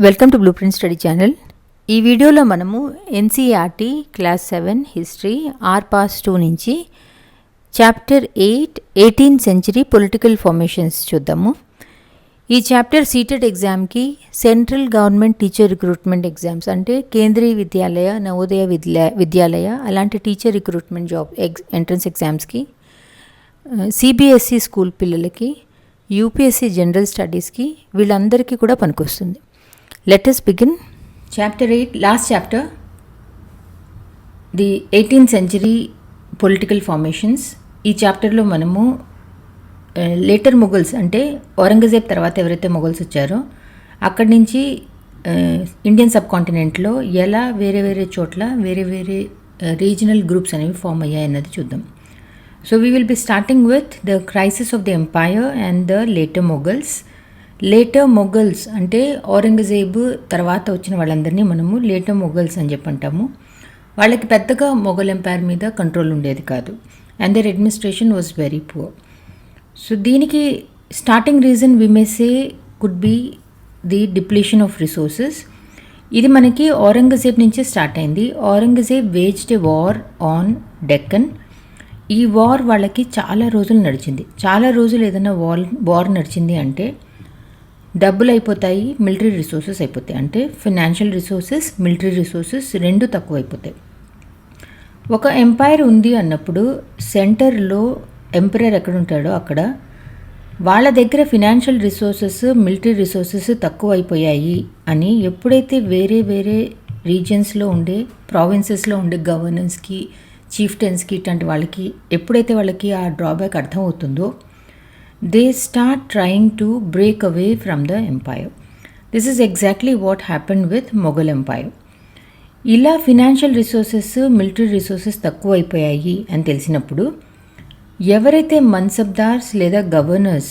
Welcome to blue print study channel. ఈ వీడియోలో మనము ఎన్సీఈఆర్టీ క్లాస్ 7 హిస్టరీ పాస్ 2 నుంచి chapter 8 18th century political formations చూద్దాము. ఈ చాప్టర్ సీటెడ్ ఎగ్జామ్కి central government teacher recruitment exams అంటే కేంద్రీయ విద్యాలయ, నవోదయ విద్యాలయ అలాంటి టీచర్ రిక్రూట్మెంట్ జాబ్ ఎంట్రన్స్ ఎగ్జామ్స్కి, సిబిఎస్ఈ స్కూల్ పిల్లలకి, యూపీఎస్సీ జనరల్ స్టడీస్కి వీళ్ళందరికీ కూడా పనికొస్తుంది. Let us begin. Chapter 8, last chapter, the 18th century political formations. ఈ చాప్టర్లో మనము లేటర్ మొఘల్స్ అంటే ఔరంగజేబ్ తర్వాత ఎవరైతే మొఘల్స్ వచ్చారో అక్కడి నుంచి ఇండియన్ సబ్ కాంటినెంట్లో ఎలా వేరే వేరే చోట్ల వేరే వేరే రీజనల్ గ్రూప్స్ అనేవి ఫామ్ అయ్యాయి అన్నది చూద్దాం. So we will be starting with the crisis of the empire and the later Mughals. Later Mughals అంటే ఔరంగజేబు తర్వాత వచ్చిన వాళ్ళందరినీ మనము లేటర్ మొఘల్స్ అని చెప్పి అంటాము. వాళ్ళకి పెద్దగా మొఘల్ ఎంపైర్ మీద కంట్రోల్ ఉండేది కాదు and their administration was very poor. So దీనికి starting reason we may say could be the depletion of resources. ఇది మనకి ఔరంగజేబ్ నుంచే స్టార్ట్ అయింది. Aurangzeb waged a war on Deccan. ఈ వార్ వాళ్ళకి చాలా రోజులు నడిచింది. చాలా రోజులు ఏదైనా వార్ నడిచింది అంటే డబ్బులు అయిపోతాయి, మిలిటరీ రిసోర్సెస్ అయిపోతాయి. అంటే ఫినాన్షియల్ రిసోర్సెస్, మిలిటరీ రిసోర్సెస్ రెండు తక్కువ అయిపోతాయి. ఒక ఎంపైర్ ఉంది అన్నప్పుడు సెంటర్లో ఎంపరర్ ఎక్కడ ఉంటాడో అక్కడ వాళ్ళ దగ్గర ఫినాన్షియల్ రిసోర్సెస్, మిలిటరీ రిసోర్సెస్ తక్కువ అయిపోయాయి అని ఎప్పుడైతే వేరే వేరే రీజియన్స్లో ఉండే, ప్రావిన్సెస్లో ఉండే గవర్నర్స్కి, చీఫ్టెన్స్కి ఇట్లాంటి వాళ్ళకి ఎప్పుడైతే వాళ్ళకి ఆ డ్రాబ్యాక్ అర్థమవుతుందో they start trying to break away from the empire. This is exactly what happened with Mughal Empire. ఇలా ఫినాన్షియల్ రిసోర్సెస్, మిలిటరీ రిసోర్సెస్ తక్కువ అయిపోయాయి అని తెలిసినప్పుడు ఎవరైతే మన్సబ్దార్స్ లేదా గవర్నర్స్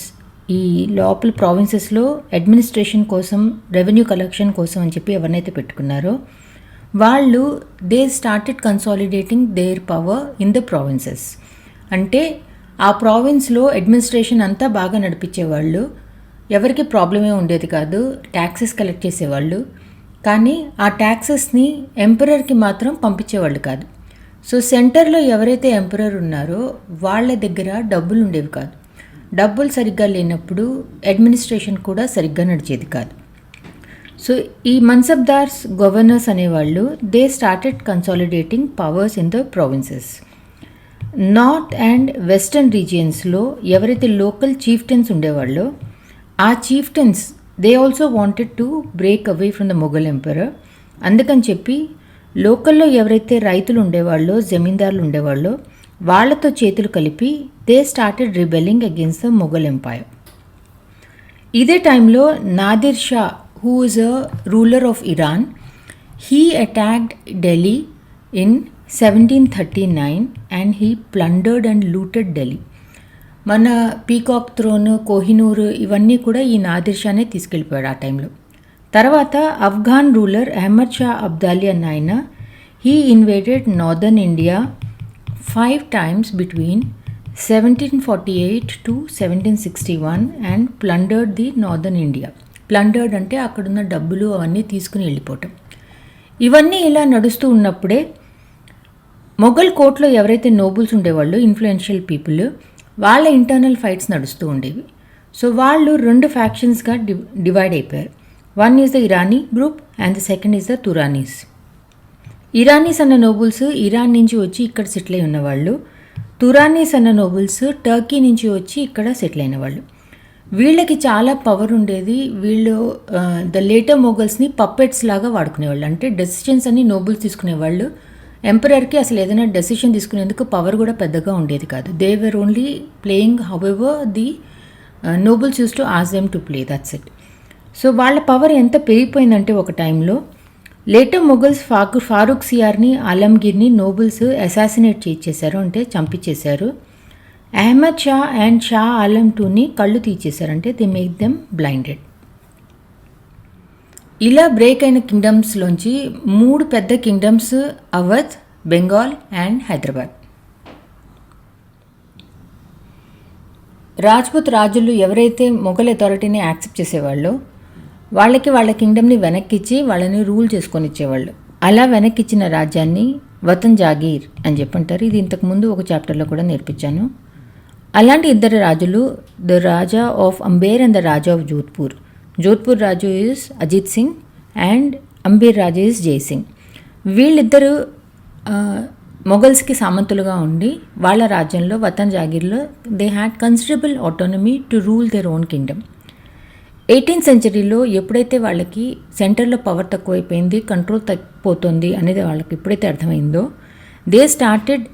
ఈ లోపల ప్రావిన్సెస్లో అడ్మినిస్ట్రేషన్ కోసం, రెవెన్యూ కలెక్షన్ కోసం అని చెప్పి ఎవరినైతే పెట్టుకున్నారో వాళ్ళు they started consolidating their power in the provinces. అంటే ఆ ప్రావిన్స్లో అడ్మినిస్ట్రేషన్ అంతా బాగా నడిపించేవాళ్ళు, ఎవరికి ప్రాబ్లమే ఉండేది కాదు, ట్యాక్సెస్ కలెక్ట్ చేసేవాళ్ళు. కానీ ఆ ట్యాక్సెస్ని ఎంపరర్కి మాత్రం పంపించేవాళ్ళు కాదు. సో సెంటర్లో ఎవరైతే ఎంపరర్ ఉన్నారో వాళ్ళ దగ్గర డబ్బులు ఉండేవి కాదు. డబ్బులు సరిగ్గా లేనప్పుడు అడ్మినిస్ట్రేషన్ కూడా సరిగ్గా నడిచేది కాదు. సో ఈ మన్సబ్దార్స్, గవర్నర్స్ అనేవాళ్ళు they started consolidating powers in the provinces. North and western రీజియన్స్లో ఎవరైతే లోకల్ చీఫ్టెన్స్ ఉండేవాళ్ళో ఆ chieftains they also wanted to break away from the Mughal emperor. అందుకని చెప్పి లోకల్లో ఎవరైతే రైతులు ఉండేవాళ్ళో, జమీందారులు ఉండేవాళ్ళో వాళ్ళతో చేతులు కలిపి they started rebelling against the Mughal empire. ఇదే టైంలో Nadir Shah who is a ruler of Iran, he attacked Delhi in 1739 and he plundered and looted Delhi. మన పీకాక్ థ్రోన్, కోహినూర్ ఇవన్నీ కూడా ఈ నాదిర్ షానే తీసుకెళ్ళిపోయాడు ఆ టైంలో. తర్వాత ఆఫ్ఘాన్ రూలర్ అహ్మద్ షా అబ్దాలి అన్న ఆయన he invaded northern India 5 times between 1748 to 1761 and plundered the northern India. ప్లండర్డ్ అంటే అక్కడున్న డబ్బులు అవన్నీ తీసుకుని వెళ్ళిపోవటం. ఇవన్నీ ఇలా నడుస్తూ ఉన్నప్పుడే మొఘల్ కోర్ట్లో ఎవరైతే నోబుల్స్ ఉండేవాళ్ళు, ఇన్ఫ్లుయెన్షియల్ పీపుల్, వాళ్ళ ఇంటర్నల్ ఫైట్స్ నడుస్తూ ఉండేవి. సో వాళ్ళు 2 ఫ్యాక్షన్స్గా డివైడ్ అయిపోయారు. One is the Irani group and the second is the Turanis. Iranis అన్న నోబుల్స్ ఇరాన్ నుంచి వచ్చి ఇక్కడ సెటిల్ అయి ఉన్నవాళ్ళు, తురానీస్ అన్న నోబుల్స్ టర్కీ నుంచి వచ్చి ఇక్కడ సెటిల్ అయిన వాళ్ళు. వీళ్ళకి చాలా పవర్ ఉండేది. వీళ్ళు ద లేటర్ మొఘల్స్ని పప్పెట్స్ లాగా వాడుకునేవాళ్ళు. అంటే డెసిషన్స్ అన్ని నోబుల్స్ తీసుకునేవాళ్ళు. ఎంపరర్కి అసలు ఏదైనా డెసిషన్ తీసుకునేందుకు పవర్ కూడా పెద్దగా ఉండేది కాదు. They were only playing however the nobles used to ask them to play, that's it. So వాళ్ళ పవర్ ఎంత పెరిగిపోయిందంటే ఒక టైంలో లేటర్ మొఘల్స్ ఫారూక్ సియార్ని, ఆలంగీర్ని నోబుల్స్ అసాసినేట్ చేసేసారు, అంటే చంపించేశారు. అహ్మద్ షా అండ్ షా ఆలం టూని కళ్ళు తీసేశారు, అంటే దే మేక్ దెమ్ బ్లైండెడ్. ఇలా బ్రేక్ అయిన కింగ్డమ్స్లోంచి 3 పెద్ద కింగ్డమ్స్ అవధ్, బెంగాల్ అండ్ హైదరాబాద్. రాజ్పుత్ రాజులు ఎవరైతే మొఘల్ అథారిటీని యాక్సెప్ట్ చేసేవాళ్ళో వాళ్ళ కింగ్డమ్ని వెనక్కిచ్చి వాళ్ళని రూల్ చేసుకొని ఇచ్చేవాళ్ళు. అలా వెనక్కిచ్చిన రాజ్యాన్ని వతన్ జాగీర్ అని చెప్పంటారు. ఇది ఇంతకుముందు ఒక చాప్టర్లో కూడా నేర్పించాను. అలాంటి ఇద్దరు రాజులు, the raja of Amber and the raja of Jodhpur. Jodhpur రాజు ఈజ్ అజిత్ సింగ్ అండ్ అంబేర్ రాజు ఈజ్ జైసింగ్. వీళ్ళిద్దరూ మొఘల్స్కి సామంతులుగా ఉండి వాళ్ళ రాజ్యంలో వతన్ జాగీర్లో they had considerable autonomy to rule their own kingdom. 18th సెంచరీలో ఎప్పుడైతే వాళ్ళకి సెంటర్లో పవర్ తక్కువైపోయింది, కంట్రోల్ తగ్గిపోతుంది అనేది వాళ్ళకి ఎప్పుడైతే అర్థమైందో, they started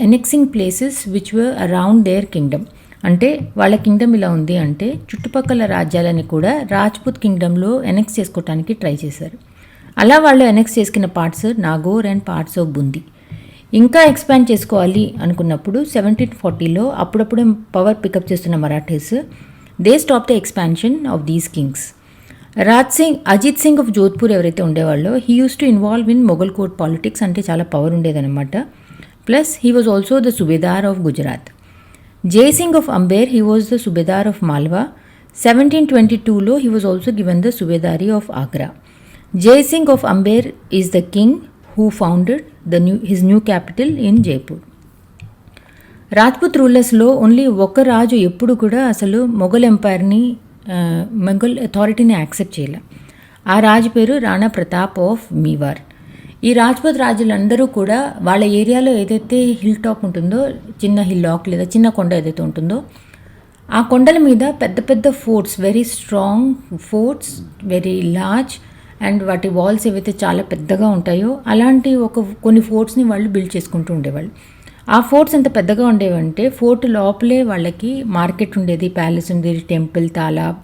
annexing places which were around their kingdom. అంటే వాళ్ళ కింగ్డమ్ ఇలా ఉంది అంటే చుట్టుపక్కల రాజ్యాలని కూడా రాజ్పుత్ కింగ్డమ్లో ఎనెక్స్ చేసుకోవడానికి ట్రై చేశారు. అలా వాళ్ళు ఎనెక్స్ చేసుకున్న parts Nagaur and parts of Bundi. ఇంకా ఎక్స్పాండ్ చేసుకోవాలి అనుకున్నప్పుడు 1740లో అప్పుడప్పుడే పవర్ పికప్ చేస్తున్న Marathis they stop the expansion of these kings. Ajit Singh of Jodhpur ఎవరైతే ఉండేవాళ్ళో he used to involve in Mughal court politics, అంటే చాలా పవర్ ఉండేదన్నమాట. Plus he was also the subedar of Gujarat. Jaisingh of Amber he was the subedar of Malwa. 1722లో he was also given the subedari of Agra. Jaisingh of Amber is the king who founded his new capital in Jaipur. Rajput రూలర్స్లో only ఒక రాజు ఎప్పుడు కూడా అసలు మొఘల్ ఎంపైర్ని మొఘల్ అథారిటీని యాక్సెప్ట్ చేయలే. ఆ రాజు పేరు రాణా ప్రతాప్ ఆఫ్ మీవార్. ఈ రాజ్పుత్ రాజులందరూ కూడా వాళ్ళ ఏరియాలో ఏదైతే హిల్ టాప్ ఉంటుందో, చిన్న హిల్ లాక్ లేదా చిన్న కొండ ఏదైతే ఉంటుందో, ఆ కొండల మీద పెద్ద పెద్ద forts, very strong forts, very large and వాటి వాల్స్ ఏవైతే చాలా పెద్దగా ఉంటాయో అలాంటి కొన్ని ఫోర్ట్స్ని వాళ్ళు బిల్డ్ చేసుకుంటూ ఉండేవాళ్ళు. ఆ ఫోర్ట్స్ ఎంత పెద్దగా ఉండేవంటే ఫోర్ట్ లోపలే వాళ్ళకి మార్కెట్ ఉండేది, ప్యాలెస్ ఉండేది, టెంపుల్, తాలాబ్,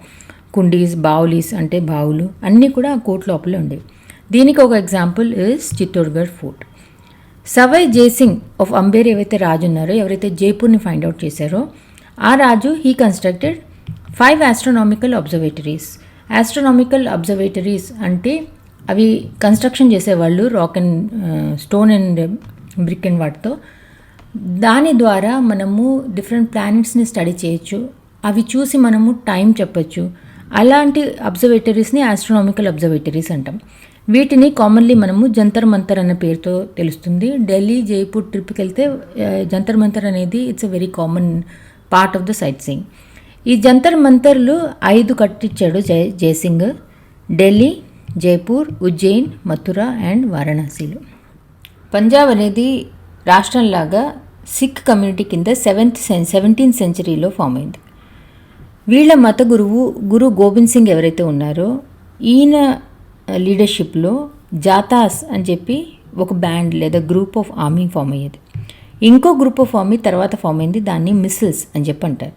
కుండీస్, బావులీస్ అంటే బావులు అన్నీ కూడా ఆ కోర్ట్ లోపలే ఉండేవి. దీనికి ఒక example is Chittorgarh fort. Sawai Jaisingh of Amber ఏవైతే రాజు ఉన్నారో, ఎవరైతే జైపూర్ని ఫైండ్ అవుట్ చేశారో, ఆ రాజు he constructed 5 astronomical observatories. Astronomical observatories అంటే అవి కన్స్ట్రక్షన్ చేసేవాళ్ళు rock and stone and brick and వాటితో. దాని ద్వారా మనము డిఫరెంట్ ప్లానెట్స్ని స్టడీ చేయొచ్చు, అవి చూసి మనము టైం చెప్పచ్చు. అలాంటి అబ్జర్వేటరీస్ని ఆస్ట్రోనామికల్ అబ్జర్వేటరీస్ అంటాం. వీటిని కామన్లీ మనము జంతర్ మంతర్ అన్న పేరుతో తెలుస్తుంది. ఢిల్లీ, జైపూర్ ట్రిప్కి వెళ్తే జంతర్ మంతర్ అనేది it's a very common part of the sight seeing. ఈ జంతర్ మంతర్లు 5 కట్టించాడు జైసింగ్. ఢిల్లీ, జైపూర్, ఉజ్జయిన్, మథుర అండ్ వారణాసిలో. పంజాబ్ అనేది రాష్ట్రంలాగా సిక్ కమ్యూనిటీ కింద 17th సెంచరీలో ఫామ్ అయింది. వీళ్ళ మత గురు గోబింద్ సింగ్ ఎవరైతే ఉన్నారో, ఈయన లీడర్షిప్లో జాతాస్ అని చెప్పి ఒక బ్యాండ్ లేదా గ్రూప్ ఆఫ్ ఆర్మీ ఫామ్ అయ్యేది. ఇంకో గ్రూప్ ఆఫ్ ఆర్మీ తర్వాత ఫామ్ అయింది, దాన్ని మిసిల్స్ అని చెప్పి అంటారు.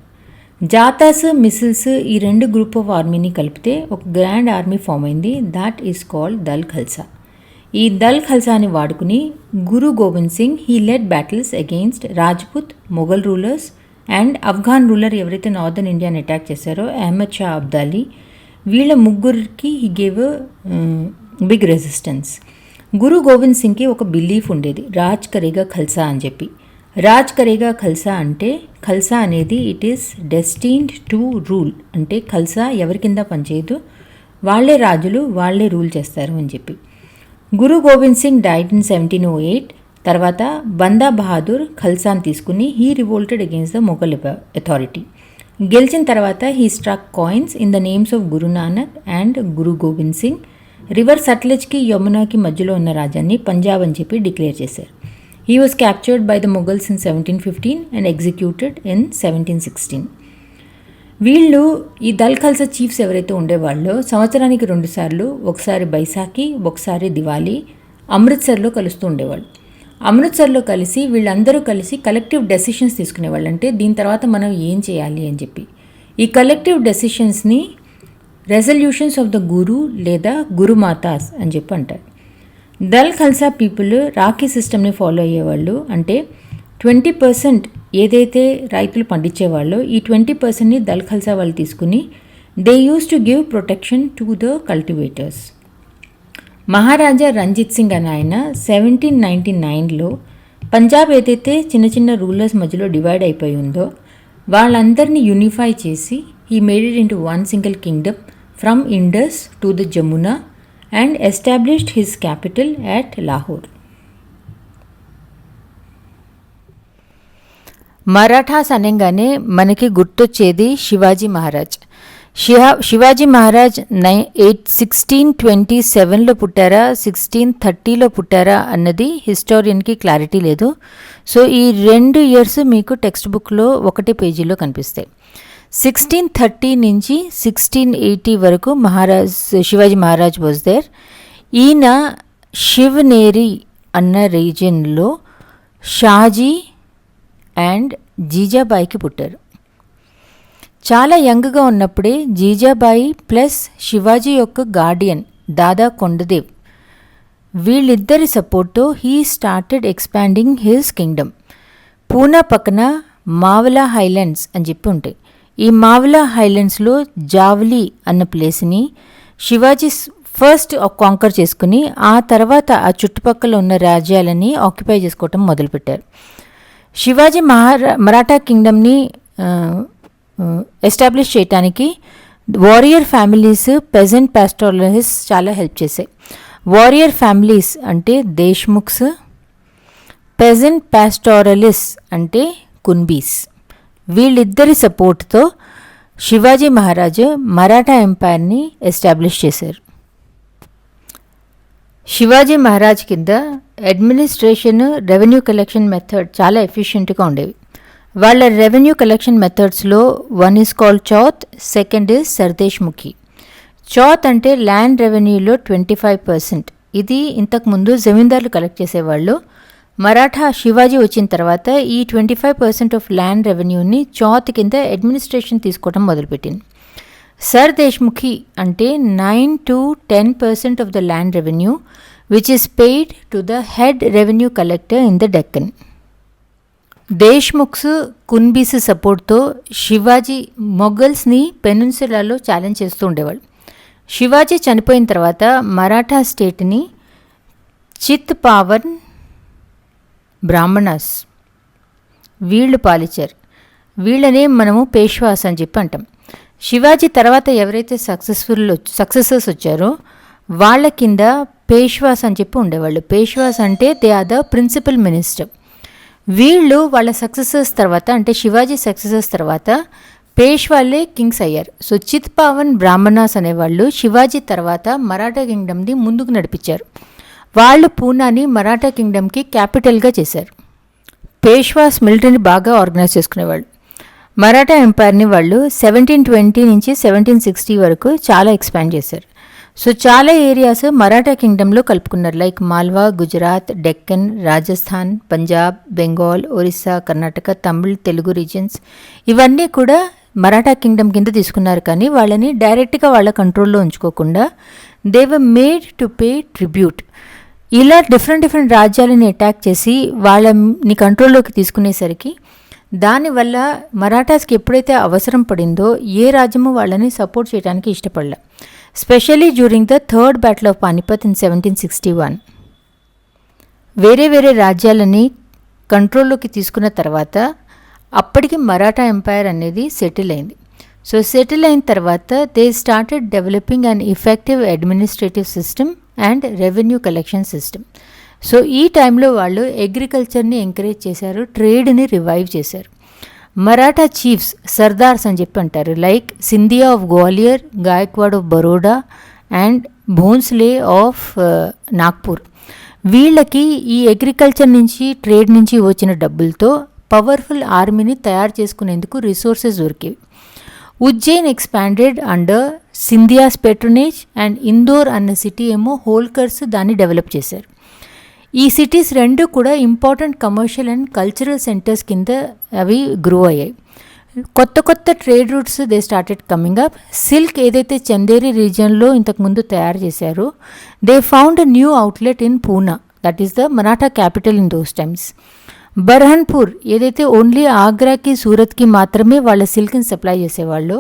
జాతాస్, మిసిల్స్ ఈ 2 గ్రూప్ ఆఫ్ ఆర్మీని కలిపితే ఒక గ్రాండ్ ఆర్మీ ఫామ్ అయింది. That is called Dal Khalsa. ఈ దల్ ఖల్సాని వాడుకుని Guru Gobind Singh he led battles against Rajput, Mughal rulers and Afghan ruler ఎవరైతే నార్దర్న్ ఇండియాని అటాక్ చేశారో అహ్మద్ షా అబ్దాలీ. వీళ్ళ ముగ్గురికి he gave big resistance. Guru Gobind సింగ్కి ఒక బిలీఫ్ ఉండేది, రాజ్ కరేగా ఖల్సా అని చెప్పి. రాజ్ కరేగా ఖల్సా అంటే ఖల్సా అనేది it is destined to rule, అంటే ఖల్సా ఎవరి కింద పనిచేయదు, వాళ్ళే రాజులు, వాళ్ళే రూల్ చేస్తారు అని చెప్పి. Guru Gobind Singh died in 1708. తర్వాత బందా బహాదూర్ ఖల్సాన్ తీసుకుని he revolted against the Mughal authority. గెలిచిన తర్వాత he struck coins in the names of Guru Nanak and Guru Gobind Singh. River సట్లెజ్కి యమునాకి మధ్యలో ఉన్న రాజ్యాన్ని పంజాబ్ అని చెప్పి డిక్లేర్ చేశారు. He was captured by the Mughals in 1715 and executed in 1716. వీళ్ళు ఈ దల్ ఖల్సా చీఫ్స్ ఎవరైతే ఉండేవాళ్ళో సంవత్సరానికి 2 సార్లు, ఒకసారి బైసాఖి, ఒకసారి దివాళీ, అమృత్సర్లో కలుస్తూ ఉండేవాళ్ళు. అమృత్సర్లో కలిసి వీళ్ళందరూ కలిసి కలెక్టివ్ డెసిషన్స్ తీసుకునేవాళ్ళు. అంటే దీని తర్వాత మనం ఏం చేయాలి అని చెప్పి. ఈ కలెక్టివ్ డెసిషన్స్ని రెజల్యూషన్స్ ఆఫ్ ద గురు లేదా గురుమాతాస్ అని చెప్పి అంటారు. దల్ ఖల్సా పీపుల్ రాఖీ సిస్టమ్ని ఫాలో అయ్యేవాళ్ళు. అంటే 20% ఏదైతే రైతులు పండించేవాళ్ళో ఈ 20%ని దల్ ఖల్సా వాళ్ళు తీసుకుని they used to give protection to the cultivators. Maharaja Ranjit Singh అని ఆయన 1799లో పంజాబ్ ఏదైతే చిన్న చిన్న రూలర్స్ మధ్యలో డివైడ్ అయిపోయి ఉందో వాళ్ళందరినీ యూనిఫై చేసి he made it into 1 single Kingdom from Indus to the Jamuna and established his capital at Lahore. Marathas అనగానే మనకి గుర్తొచ్చేది శివాజీ మహారాజ్. శివాజీ మహారాజ్ 1627లో పుట్టారా 1630లో పుట్టారా అన్నది హిస్టోరియన్కి క్లారిటీ లేదు. సో ఈ 2 ఇయర్స్ మీకు టెక్స్ట్ బుక్లో 1 పేజీలో కనిపిస్తాయి. 1630 నుంచి 1680 వరకు శివాజీ మహారాజ్ వాజ్ దేర్. ఈయన శివనేరి అన్న రీజియన్లో షాజీ అండ్ జీజాబాయికి పుట్టారు. చాలా యంగ్గా ఉన్నప్పుడే జీజాబాయి ప్లస్ శివాజీ యొక్క గార్డియన్ దాదా కొండదేవ్ వీళ్ళిద్దరి సపోర్ట్తో he started expanding his Kingdom. Poona పక్కన మావలా హైలాండ్స్ అని చెప్పి ఉంటాయి. ఈ మావలా హైలాండ్స్లో జావ్లీ అన్న ప్లేస్ని శివాజీ ఫస్ట్ కాంకర్ చేసుకుని ఆ తర్వాత ఆ చుట్టుపక్కల ఉన్న రాజ్యాలని ఆక్యుపై చేసుకోవటం మొదలుపెట్టారు. శివాజీ మరాఠా కింగ్డమ్ని ఎస్టాబ్లిష్ చేయడానికి వారియర్ ఫ్యామిలీస్, పెజెంట్ పాస్టోరలిస్ట్ చాలా హెల్ప్ చేశాయి. వారియర్ ఫ్యామిలీస్ అంటే దేశ్ముఖ్స్, పెజెంట్ పాస్టోరలిస్ట్ అంటే కున్బీస్. వీళ్ళిద్దరి సపోర్ట్తో శివాజీ మహారాజు మరాఠా ఎంపైర్ని ఎస్టాబ్లిష్ చేశారు. శివాజీ మహారాజ్ కింద అడ్మినిస్ట్రేషన్, రెవెన్యూ కలెక్షన్ మెథడ్ చాలా ఎఫిషియెంట్గా ఉండేవి. వాళ్ళ రెవెన్యూ కలెక్షన్ మెథడ్స్లో 1 is called chauth, 2nd is sardeshmukhi. Chauth అంటే ల్యాండ్ రెవెన్యూలో 25%. ఇది ఇంతకుముందు జమీందారులు కలెక్ట్ చేసేవాళ్ళు. మరాఠా శివాజీ వచ్చిన తర్వాత ఈ 25% ఆఫ్ ల్యాండ్ రెవెన్యూని చౌత్ కింద అడ్మినిస్ట్రేషన్ తీసుకోవడం మొదలుపెట్టింది. సర్దేశ్ముఖి అంటే 9 to 10% of the land revenue which is paid to the head revenue collector in the Deccan. Deshmukhs, Kunbis సపోర్ట్తో శివాజీ మొఘల్స్ని పెనిన్సులాలో ఛాలెంజ్ చేస్తూ ఉండేవాళ్ళు. శివాజీ చనిపోయిన తర్వాత మరాఠా స్టేట్ని చిత్పావన్ బ్రాహ్మణాస్ వీళ్ళు పాలించారు. వీళ్ళనే మనము పేష్వాస్ అని చెప్పి అంటాం. శివాజీ తర్వాత ఎవరైతే సక్సెసర్స్ వచ్చారో వాళ్ళ కింద పేష్వాస్ అని చెప్పి ఉండేవాళ్ళు. పేష్వాస్ అంటే they are the principal minister. వీళ్ళు వాళ్ళ సక్సెసర్స్ తర్వాత అంటే శివాజీ సక్సెసర్స్ తర్వాత పేష్వాలే కింగ్స్ అయ్యారు. సో చిత్పావన్ బ్రాహ్మణాస్ అనేవాళ్ళు శివాజీ తర్వాత మరాఠా కింగ్డమ్ని ముందుకు నడిపించారు. వాళ్ళు పూనాని మరాఠా కింగ్డమ్కి క్యాపిటల్గా చేశారు. పేష్వాస్ మిలిటరీని బాగా ఆర్గనైజ్ చేసుకునేవాళ్ళు. మరాఠా ఎంపైర్ని వాళ్ళు 1720 నుంచి 1760 వరకు చాలా ఎక్స్పాండ్ చేశారు. సో చాలా ఏరియాస్ మరాఠా కింగ్డమ్లో కలుపుకున్నారు. లైక్ మాల్వా, గుజరాత్, డెక్కన్, రాజస్థాన్, పంజాబ్, బెంగాల్, ఒరిస్సా, కర్ణాటక, తమిళ్, తెలుగు రీజియన్స్ ఇవన్నీ కూడా మరాఠా కింగ్డమ్ కింద తీసుకున్నారు. కానీ వాళ్ళని డైరెక్ట్గా వాళ్ళ కంట్రోల్లో ఉంచుకోకుండా they were made to pay tribute. ఇలా డిఫరెంట్ రాజ్యాలని అటాక్ చేసి వాళ్ళని కంట్రోల్లోకి తీసుకునేసరికి దానివల్ల మరాఠాస్కి ఎప్పుడైతే అవసరం పడిందో ఏ రాజ్యము వాళ్ళని సపోర్ట్ చేయడానికి ఇష్టపడలే. Specially during the third battle of Panipat in 1761 వేరే రాజ్యాలని కంట్రోల్లోకి తీసుకున్న తర్వాత అప్పటికి మరాఠా ఎంపైర్ అనేది సెటిల్ అయింది. సో సెటిల్ అయిన తర్వాత they started developing an effective administrative system and revenue collection system. So ఈ టైంలో వాళ్ళు అగ్రికల్చర్ని ఎంకరేజ్ చేశారు, ట్రేడ్ని రివైవ్ చేశారు. మరాఠా చీఫ్స్ సర్దార్స్ అని చెప్పి అంటారు. Like Scindia of Gwalior, Gaikwad of Baroda and Bhosle of Nagpur. వీళ్ళకి ఈ అగ్రికల్చర్ నుంచి ట్రేడ్ నుంచి వచ్చిన డబ్బులతో పవర్ఫుల్ ఆర్మీని తయారు చేసుకునేందుకు రిసోర్సెస్ దొరికేవి. Ujjain expanded under Scindias patronage and Indore అన్న సిటీ ఏమో హోల్కర్స్ దాన్ని డెవలప్ చేశారు. ఈ సిటీస్ రెండు కూడా important commercial and cultural centres కింద అవి గ్రో అయ్యాయి. కొత్త trade routes they started coming up. Silk ఏదైతే చందేరి రీజియన్లో ఇంతకుముందు తయారు చేశారో they found a new outlet in Poona, that is the Maratha capital in those times. Burhanpur ఏదైతే ఓన్లీ ఆగ్రాకి, సూరత్కి మాత్రమే వాళ్ళ సిల్క్ని సప్లై చేసేవాళ్ళు,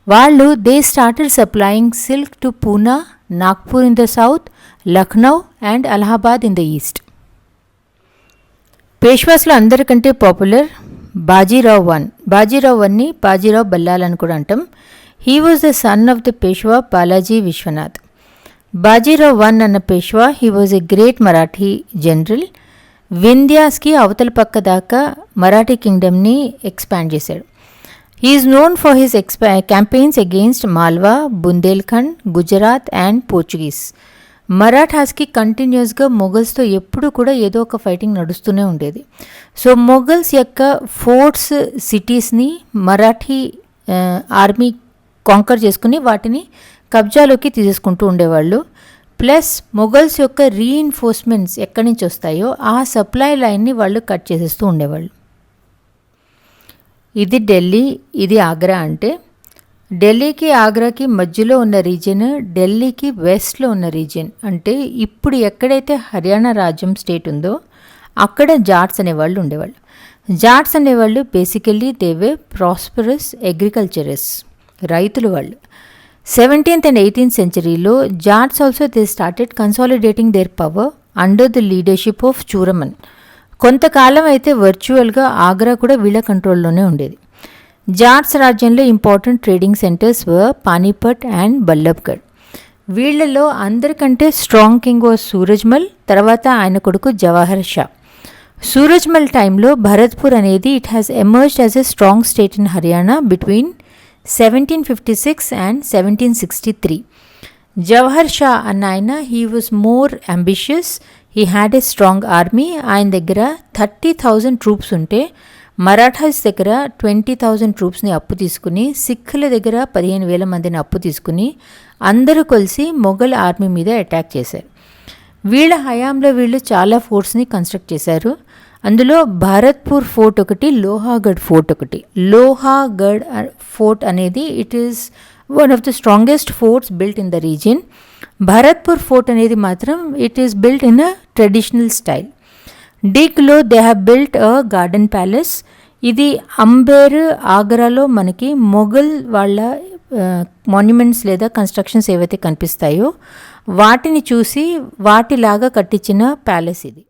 వాళ్ళు they started supplying silk to Poona, Nagpur in the south, Lucknow and Allahabad in the east. పేష్వాస్లో అందరికంటే పాపులర్ బాజీరావ్ వన్ని బాజీరావ్ బల్లాల్ అని కూడా అంటాం. He was the son of the Peshwa Balaji Vishwanath. Bajirao I అన్న Peshwa he was a great Marathi general. వింధ్యాస్కి అవతల పక్క దాకా మరాఠీ కింగ్డమ్ని ఎక్స్పాండ్ చేశాడు. He is known for his campaigns against Malwa, Bundelkhand, Gujarat and Portuguese. మరాఠాస్కి కంటిన్యూస్గా మొఘల్స్తో ఎప్పుడు కూడా ఏదో ఒక ఫైటింగ్ నడుస్తూనే ఉండేది. సో మొఘల్స్ యొక్క ఫోర్ట్స్, సిటీస్ని మరాఠీ ఆర్మీ కాంకర్ చేసుకుని వాటిని కబ్జాలోకి తీసేసుకుంటూ ఉండేవాళ్ళు. ప్లస్ మొఘల్స్ యొక్క రీఇన్ఫోర్స్మెంట్స్ ఎక్కడి నుంచి వస్తాయో ఆ సప్లై లైన్ని వాళ్ళు కట్ చేసేస్తూ ఉండేవాళ్ళు. ఇది ఢిల్లీ, ఇది ఆగ్రా. అంటే ఢిల్లీకి ఆగ్రాకి మధ్యలో ఉన్న రీజియన్ ఢిల్లీకి వెస్ట్లో ఉన్న రీజియన్. అంటే ఇప్పుడు ఎక్కడైతే హర్యానా రాజ్యం స్టేట్ ఉందో అక్కడ జాట్స్ అనేవాళ్ళు ఉండేవాళ్ళు. జాట్స్ అనేవాళ్ళు బేసికల్లీ దేవే ప్రాస్పరస్ అగ్రికల్చరస్, రైతులు వాళ్ళు. 17th and 18th centuryలో Jats also they started consolidating their power under the leadership of Churaman. కొంతకాలం అయితే వర్చువల్గా ఆగ్రా కూడా వీళ్ళ కంట్రోల్లోనే ఉండేది. జాట్స్ రాజ్యంలో important trading centres were Panipat and Ballabgarh. వీళ్లలో అందరికంటే స్ట్రాంగ్ కింగ్ వాజ్ సూరజ్మల్, తర్వాత ఆయన కొడుకు జవాహర్ షా. సూరజ్మల్ టైంలో భరత్పూర్ అనేది it has emerged as a strong state in Haryana between 1756 and 1763. Jawahar Shah అన్న ఆయన he was more ambitious, he had a strong army. ఆయన దగ్గర 30,000 ట్రూప్స్ ఉంటే మరాఠాస్ దగ్గర 20,000 ట్రూప్స్ని అప్పు తీసుకుని, సిక్కుల దగ్గర 15,000 మందిని అప్పు తీసుకుని అందరూ కలిసి మొఘల్ ఆర్మీ మీద అటాక్ చేశారు. వీళ్ళ హయాంలో వీళ్ళు చాలా ఫోర్ట్స్ని కన్స్ట్రక్ట్ చేశారు. అందులో భరత్పూర్ ఫోర్ట్ ఒకటి, లోహాగఢ్ ఫోర్ట్ ఒకటి. లోహాగఢ్ ఫోర్ట్ అనేది it is one of the strongest forts built in the region. Bharatpur fort అనేది మాత్రం it is built in a traditional style. డిగ్లో they have built a garden palace. ఇది అంబేర్, ఆగ్రాలో మనకి మొఘల్ వాళ్ళ మాన్యుమెంట్స్ లేదా కన్స్ట్రక్షన్స్ ఏవైతే కనిపిస్తాయో వాటిని చూసి వాటిలాగా కట్టించిన ప్యాలెస్ ఇది.